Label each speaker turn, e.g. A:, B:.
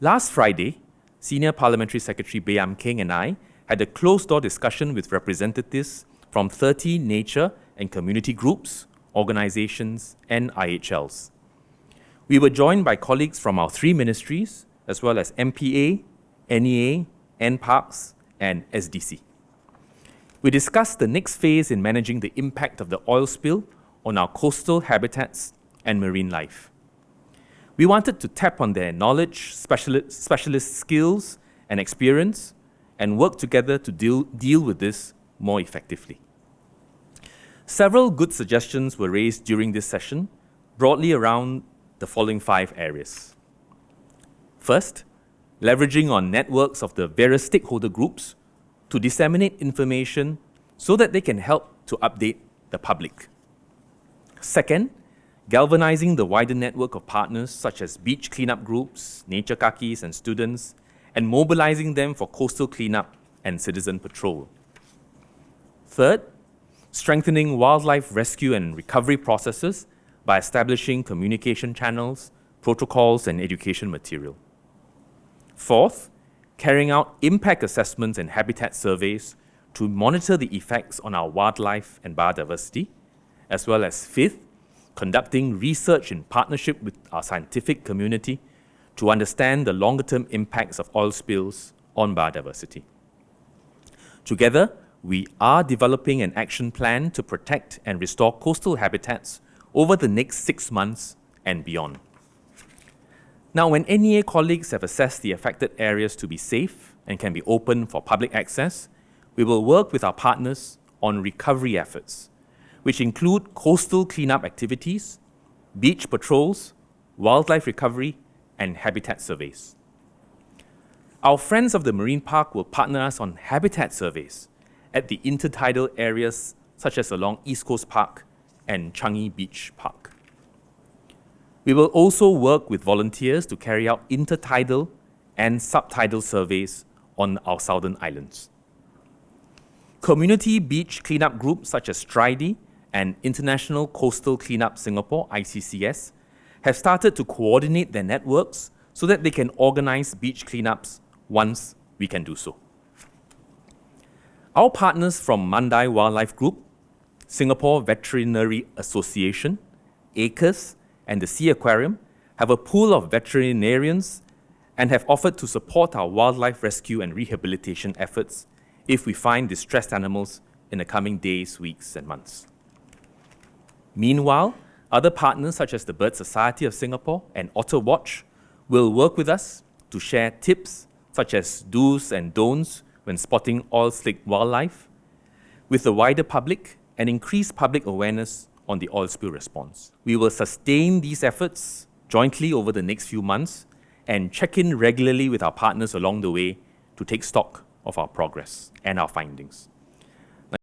A: Last Friday, Senior Parliamentary Secretary Bayam King and I had a closed-door discussion with representatives from 30 nature and community groups, organizations, and IHLs. We were joined by colleagues from our 3 ministries, as well as MPA, NEA, NParks, and SDC. We discussed the next phase in managing the impact of the oil spill on our coastal habitats and marine life. We wanted to tap on their knowledge, specialist skills, and experience, and work together to deal with this more effectively. Several good suggestions were raised during this session, broadly around the following 5 areas. First, leveraging on networks of the various stakeholder groups to disseminate information so that they can help to update the public. Second, galvanizing the wider network of partners such as beach cleanup groups, nature kakis, and students, and mobilizing them for coastal cleanup and citizen patrol. Third, strengthening wildlife rescue and recovery processes by establishing communication channels, protocols, and education material. Fourth, carrying out impact assessments and habitat surveys to monitor the effects on our wildlife and biodiversity, as well as fifth, conducting research in partnership with our scientific community to understand the longer-term impacts of oil spills on biodiversity. Together, we are developing an action plan to protect and restore coastal habitats over the next 6 months and beyond. Now, when NEA colleagues have assessed the affected areas to be safe and can be open for public access, we will work with our partners on recovery efforts, which include coastal cleanup activities, beach patrols, wildlife recovery, and habitat surveys. Our friends of the Marine Park will partner us on habitat surveys at the intertidal areas such as along East Coast Park and Changi Beach Park. We will also work with volunteers to carry out intertidal and subtidal surveys on our southern islands. Community beach cleanup groups such as STRIDE and International Coastal Cleanup Singapore, ICCS, have started to coordinate their networks so that they can organize beach cleanups once we can do so. Our partners from Mandai Wildlife Group, Singapore Veterinary Association, ACRES, and the Sea Aquarium have a pool of veterinarians and have offered to support our wildlife rescue and rehabilitation efforts if we find distressed animals in the coming days, weeks, and months. Meanwhile, other partners such as the Bird Society of Singapore and Otter Watch will work with us to share tips such as do's and don'ts when spotting oil-slick wildlife with the wider public and increase public awareness on the oil spill response. We will sustain these efforts jointly over the next few months and check in regularly with our partners along the way to take stock of our progress and our findings.